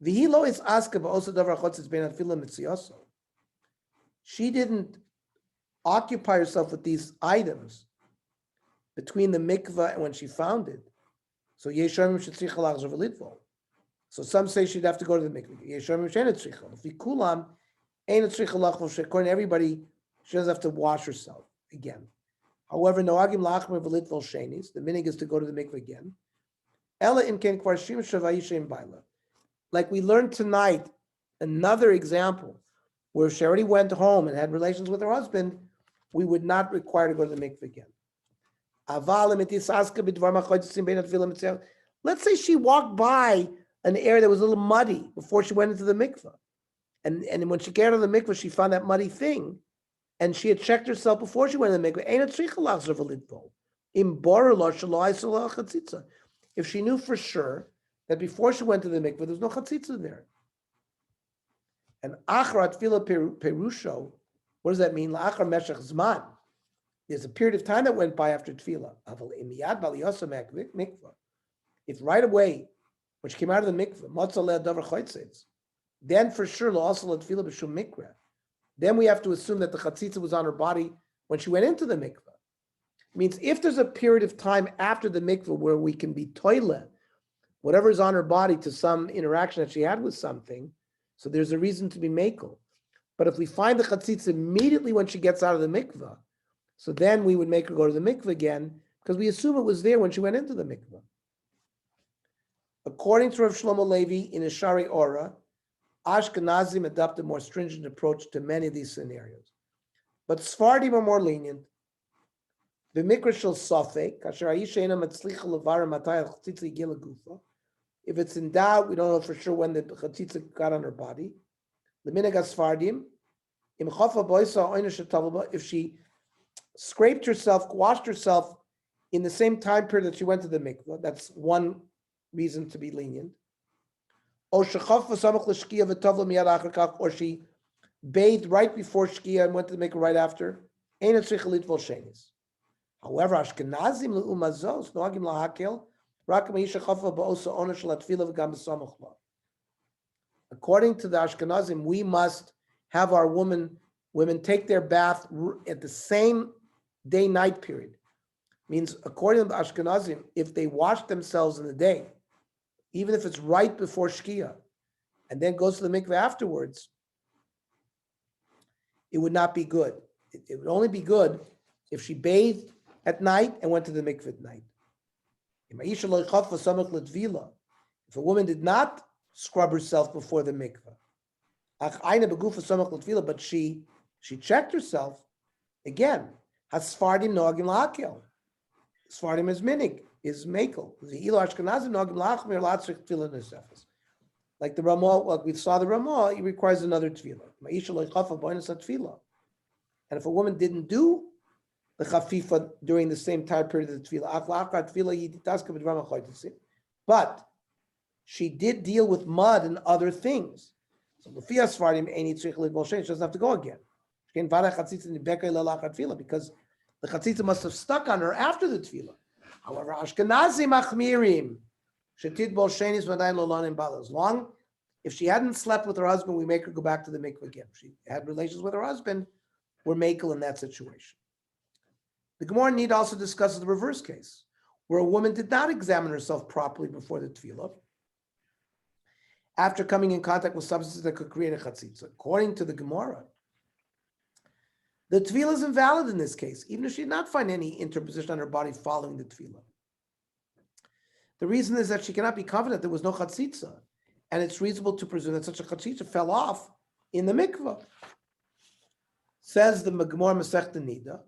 V'hilo is aska ba'osa davar chotzitz bein atfila mitziyoso. She didn't occupy herself with these items between the mikveh and when she found it. So yeshomim shetzricha lachzor v'litvo. So some say she'd have to go to the mikveh. Yeshomim she'en etzricha. V'kulam ein etzricha lachzor. According to everybody, she doesn't have to wash herself again. However, noagim lachmer v'litvo shenis. The minig is to go to the mikveh again. Ella imken kvar shim shavayishem baila. Like we learned tonight, another example where she already went home and had relations with her husband, we would not require to go to the mikveh again. Let's say she walked by an area that was a little muddy before she went into the mikveh. And when she got out of the mikveh, she found that muddy thing. And she had checked herself before she went to the mikveh. If she knew for sure that before she went to the mikveh, there's no chatzitza there. And achrat tefillah perusho, what does that mean? La'achar meshach zman. There's a period of time that went by after tefillah. If right away, when she came out of the mikveh, matzah le'ad davar chaytzitz, then for sure la'asal tefillah b'shum mikra. Then we have to assume that the chatzitza was on her body when she went into the mikveh. It means if there's a period of time after the mikveh where we can be toilet, whatever is on her body to some interaction that she had with something, so there's a reason to be makel. But if we find the chatzitza immediately when she gets out of the mikveh, so then we would make her go to the mikveh again because we assume it was there when she went into the mikveh. According to Rav Shlomo Levi in Ishari Ora, Ashkenazim adopt a more stringent approach to many of these scenarios. But Sfardim are more lenient. The mikra shel safek, kasher ha'isha eina matzlicha levar matay chatzitza higila gufa. If it's in doubt, we don't know for sure when the chatzitza got on her body. The minhag Sfardim, im chafa boisa oina shetalba, if she scraped herself, washed herself in the same time period that she went to the mikveh, that's one reason to be lenient. Or she bathed right before shkia and went to the mikveh right after. However, Ashkenazim le'umazos noagim lahakel rak meisha chafa ba'osa ona shel atfilah v'gam b'samach la. According to the Ashkenazim, we must have our women take their bath at the same day-night period. Means according to the Ashkenazim, if they wash themselves in the day, even if it's right before shkia, and then goes to the mikveh afterwards, it would not be good. It would only be good if she bathed at night and went to the mikveh at night. If a woman did not scrub herself before the mikveh, but she checked herself, again, Hasfardim noagim lakel. Svardim is minig, is makel. The Elo Ashkenazim noagim lachmir latzrich tefillah nesefes. Like the Ramah, like we saw the Ramah, he requires another tefillah. Ma'isha loichafa boinus tefillah. And if a woman didn't do the chafifa during the same time period of the tefillah, but she did deal with mud and other things. So she doesn't have to go again. Because the chatzitza must have stuck on her after the tefillah. However, Ashkenazi machmirim shetid bol shenis v'adayin lo lanim bala. As long if she hadn't slept with her husband, we make her go back to the mikveh again. If she had relations with her husband, we're makel in that situation. The Gemara need also discusses the reverse case, where a woman did not examine herself properly before the tefillah, after coming in contact with substances that could create a chatzitza. According to the Gemara, the tefillah is invalid in this case, even if she did not find any interposition on her body following the tefillah. The reason is that she cannot be confident there was no chatzitza, and it's reasonable to presume that such a chatzitza fell off in the mikvah. Says the Gemara Masechta Nida,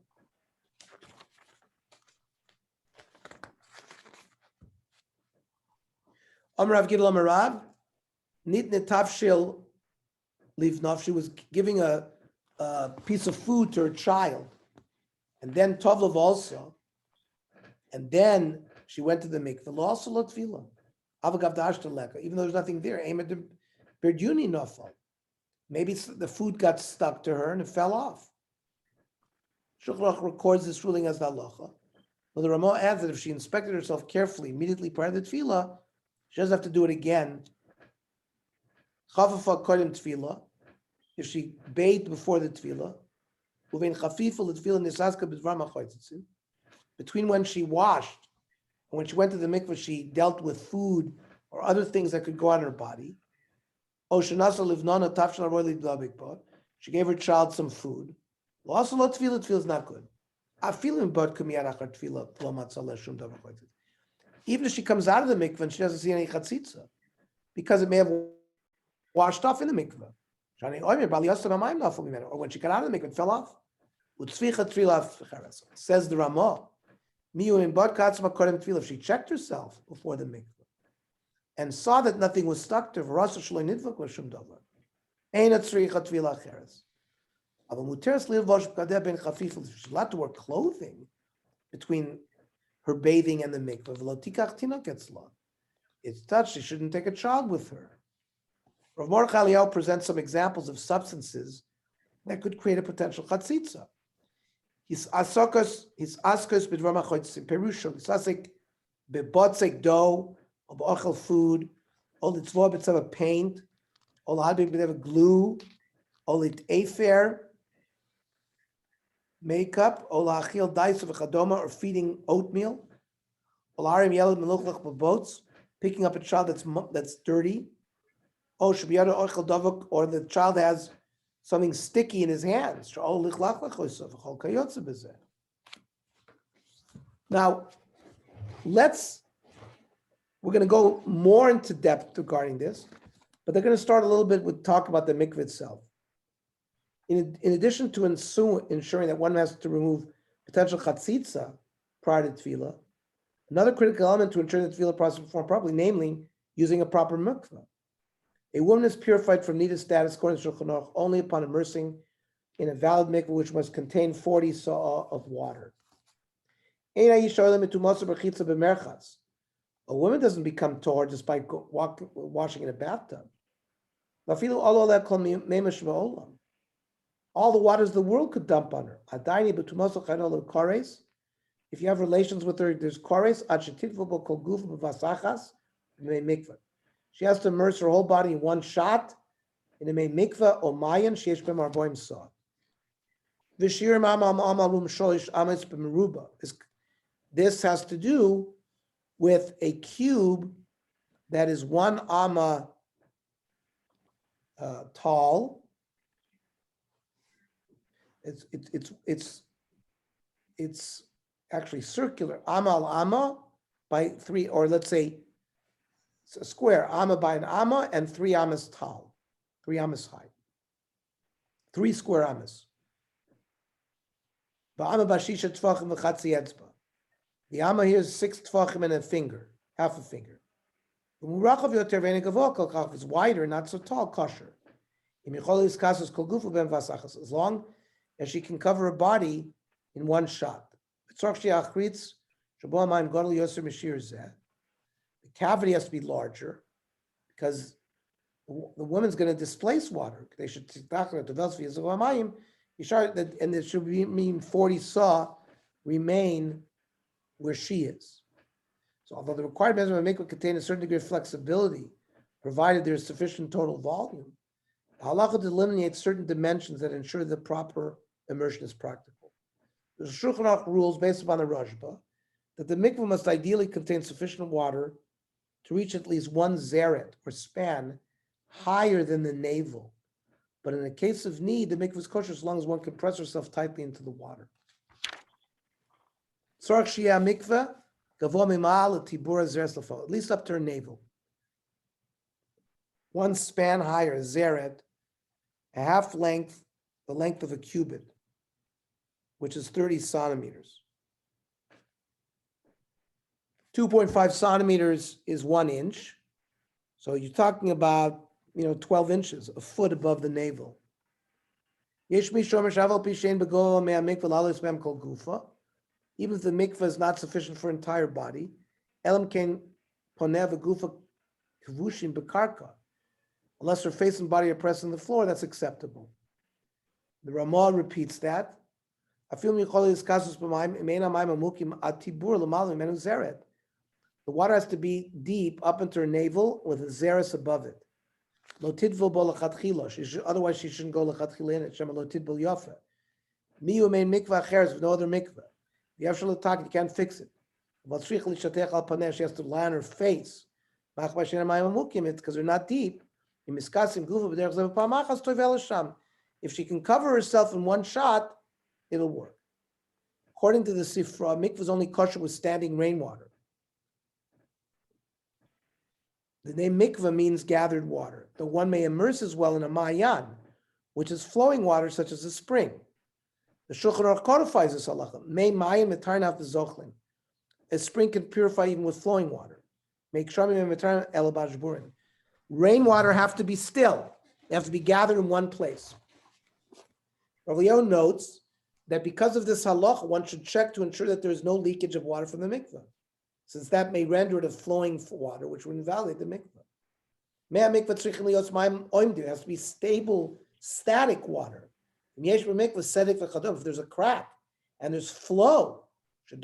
Amrav Gidol Amarav, Nit Netavshil Livnov, she was giving a piece of food to her child, and then Tovlov also, and then she went to the mikveh. Also lo tefillah, avagav da'ashta leka, even though there's nothing there. Emed berduni nafal. Maybe the food got stuck to her and it fell off. Shulchan Aruch records this ruling as the halacha. But the Ramah adds that if she inspected herself carefully immediately prior to the tefillah, she doesn't have to do it again. Chafafa kodem tefillah, if she bathed before the tefillah, uvein chafifa l'tefillah nisaska b'dvar machoytzitzin, between when she washed and when she went to the mikveh, she dealt with food or other things that could go on her body. She gave her child some food. Tefillah is not good. Even if she comes out of the mikveh and she doesn't see any chatzitza, because it may have washed off in the mikveh. Or when she got out of the mikveh, it fell off. Says the Ramah, if she checked herself before the mikveh and saw that nothing was stuck to her, she's allowed to wear clothing between her bathing and the mikveh. It's touched, she shouldn't take a child with her. Rav Mordechai Eliyahu presents some examples of substances that could create a potential chatzitza. His askas b'dvar machotzim perushim. His asik bebotzek dough, or b'ochel food, or litzvah b'tzava paint, or l'hadbik b'deva glue, or lit afer, makeup, or l'achil dais of chadoma, or feeding oatmeal, or l'harim yelad meluchlach b'boats, picking up a child that's dirty, or shbiyada ochel davok, or the child has something sticky in his hands. Now, we're going to go more into depth regarding this, but they're going to start a little bit with talk about the mikveh itself. In addition to ensuring that one has to remove potential chatzitza prior to tefillah, another critical element to ensure the tefillah process is performed properly, namely using a proper mikveh. A woman is purified from needed status according to Shulchan Aruch only upon immersing in a valid mikveh which must contain 40 saw of water. A woman doesn't become tahor just by washing in a bathtub. All the waters the world could dump on her. If you have relations with her, there's kores. She has to immerse her whole body in one shot in a mikveh or mayan sheyesh b'hem arboim saw. V'shir ma'am amalum sholish ames b'meruba. This has to do with a cube that is 1 amma tall. It's actually circular. Amma by 3, or let's say a square, amma by an amma, and 3 ammas tall, 3 ammas high, 3 square ammas. Ba'ama bashisha tfachim v'chatzi etzba. The amma here is 6 tfachim and a finger, half a finger. Umurachav yoter v'enik avo kol kach is wider, not so tall, kosher. As long as she can cover her body in one shot. The cavity has to be larger because the woman's going to displace water. They should and it should mean 40 saw remain where she is. So although the required measurement may contain a certain degree of flexibility, provided there is sufficient total volume, the halacha delineates certain dimensions that ensure the proper immersion is practical. The Shulchan Aruch rules based upon the Rashba that the mikveh must ideally contain sufficient water to reach at least 1 zeret or span higher than the navel. But in the case of need, the mikveh is kosher as long as one can press herself tightly into the water. Tzorach shiyah mikveh gavoa mima'al tibura zeres lafal, at least up to her navel. 1 span higher, zeret, a half length, the length of a cubit, which is 30 centimeters. 2.5 centimeters is 1 inch. So you're talking about, 12 inches, a foot above the navel. Even if the mikveh is not sufficient for entire body, unless her face and body are pressed on the floor, that's acceptable. The Ramah repeats that. The water has to be deep up into her navel with a zeres above it. Otherwise, she shouldn't go lechatchila in it. Shema lo tidbul yafa. Miyu mein mikvah acheres with no other mikvah. You can't fix it. She has to lie on her face. Because they're not deep. If she can cover herself in one shot, it'll work. According to the Sifra, mikvah is only kosher with standing rainwater. The name mikvah means gathered water, though one may immerse as well in a ma'ayan, which is flowing water such as a spring. The Shulchan Aruch codifies this halacha. May ma'ayan metarnaf b'zochlin. A spring can purify even with flowing water. Make shamim metarnaf el bashburin. Rainwater have to be still. They have to be gathered in one place. Rav Leo notes that because of this halacha, one should check to ensure that there is no leakage of water from the mikveh, since that may render it a flowing water, which would invalidate the mikveh. It has to be stable, static water. If there's a crack and there's flow, isha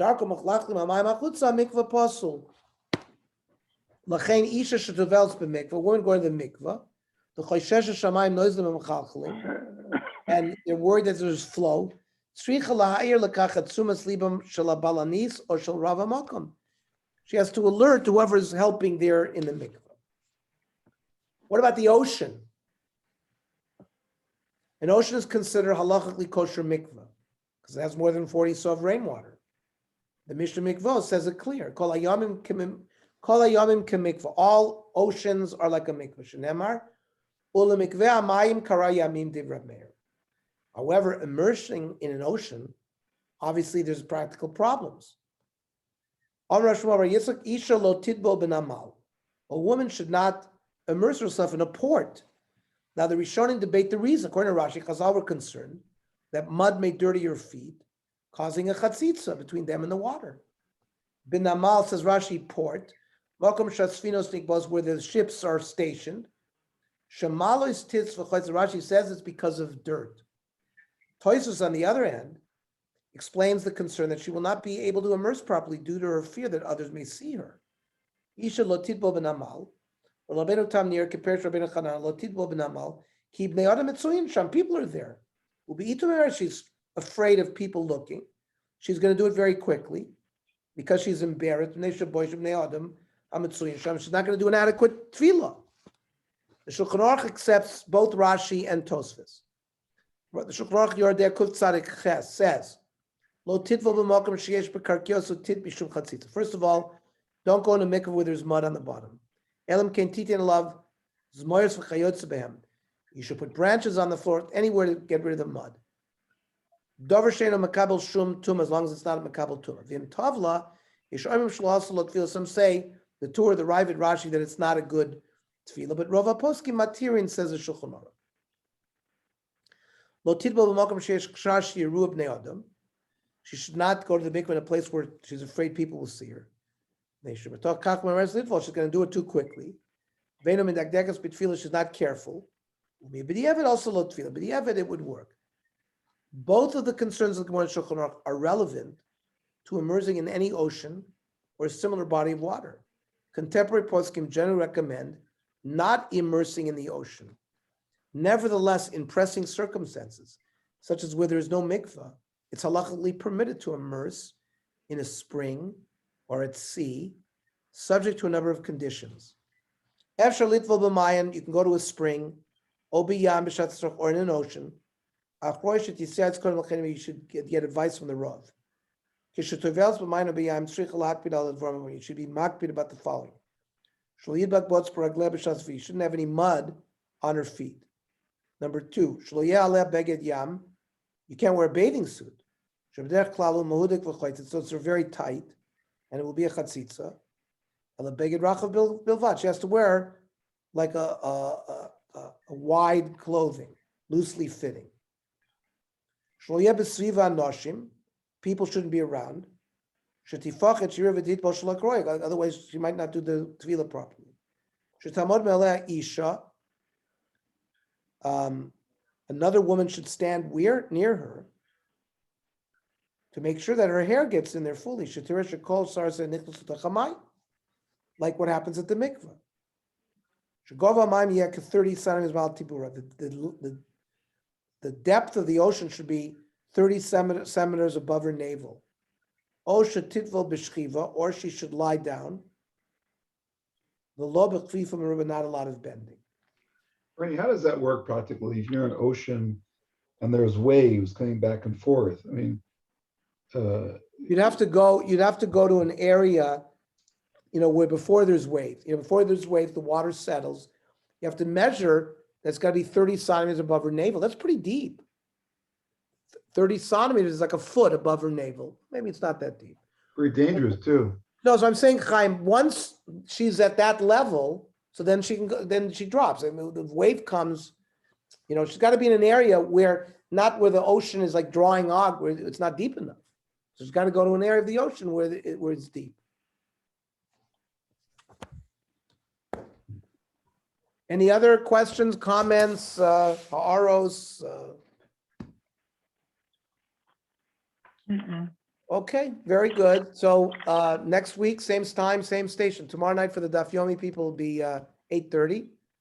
should develop the mikveh. Women going to the mikveh. And they're worried that there's flow. She has to alert whoever is helping there in the mikveh. What about the ocean? An ocean is considered halachically kosher mikveh because it has more than 40 saw of rainwater. The Mishnah Mikvah says it clear. Kol hayamim kemikvah. All oceans are like a mikveh. Shenemar ula mikveh amayim kara yamim div Rab Meir. However, immersing in an ocean, obviously there's practical problems. A woman should not immerse herself in a port. Now the Rishonim debate the reason. According to Rashi, Chazal were concerned that mud may dirty your feet, causing a chatzitza between them and the water. Bin Amal, says Rashi, port. Welcome Shatzfinos Nikbos, where the ships are stationed. Shemalois titz v'chotz, Rashi says it's because of dirt. Toisus, on the other hand, explains the concern that she will not be able to immerse properly due to her fear that others may see her. Isha lo tidbo ben amal, or Rabbeinu Tamnir compared to Rabbeinu Chanan, lo tidbo ben amal, ki bnei adam etzuyin sham, people are there. She's afraid of people looking. She's going to do it very quickly because she's embarrassed. She's not going to do an adequate tefillah. The Shulchan Aruch accepts both Rashi and Tosfos. The Shulchan Aruch Yordei Kuf Tzadik Ches says, "Lo titvo b'makom sheyesh b'karkios u'tit b'shum chatzitza." First of all, don't go in a mikveh where there's mud on the bottom. Elam ken titin alav zmoyers v'chayotze behem. You should put branches on the floor anywhere to get rid of the mud. Dover sheinu makabel shum tum, as long as it's not a makabel tum. V'im tavla, yishayim shlo asal tefillah. Some say the Torah, the Ravid, Rashi, that it's not a good tefillah, but Rova Poskim Matirin says a Shulchan Aruch. Lo titbol b'makom sheyesh kshash yiru b'nei adam. She should not go to the mikveh in a place where she's afraid people will see her. She's going to do it too quickly. She's not careful. B'diavad also lo tefillah. B'diavad it would work. Both of the concerns of the Gemara Shulchan Aruch are relevant to immersing in any ocean or a similar body of water. Contemporary poskim generally recommend not immersing in the ocean. Nevertheless, in pressing circumstances, such as where there is no mikveh, it's halachically permitted to immerse in a spring or at sea, subject to a number of conditions. Efshar litval b'mayan, you can go to a spring, or b'yam b'shat tzarach, or in an ocean. You should get advice from the Rav. You should be makpid about the following. You shouldn't have any mud on her feet. Number 2, you can't wear a bathing suit. So it's very tight, and it will be a chatzitza. She has to wear like a wide clothing, loosely fitting. People shouldn't be around. Otherwise, she might not do the tefillah properly. Another woman should stand near her to make sure that her hair gets in there fully. Like what happens at the mikveh. 30 centimeters. The depth of the ocean should be 30 centimeters above her navel. Or she should lie down. The law not a lot of bending. Bernie, how does that work practically? If you're in an ocean and there's waves coming back and forth, I mean, you'd have to go to an area, where before there's waves. Before there's waves, the water settles. You have to measure. That's got to be 30 centimeters above her navel. That's pretty deep. 30 centimeters is like a foot above her navel. Maybe it's not that deep. very dangerous too. No, so I'm saying, Chaim, once she's at that level, so then she can go, then she drops. I mean, the wave comes, she's got to be in an area not where the ocean is like drawing out, where it's not deep enough. So she's got to go to an area of the ocean where it's deep. Any other questions, comments, ROs? Okay, very good. So next week, same time, same station. Tomorrow night for the Daf Yomi people will be 8:30.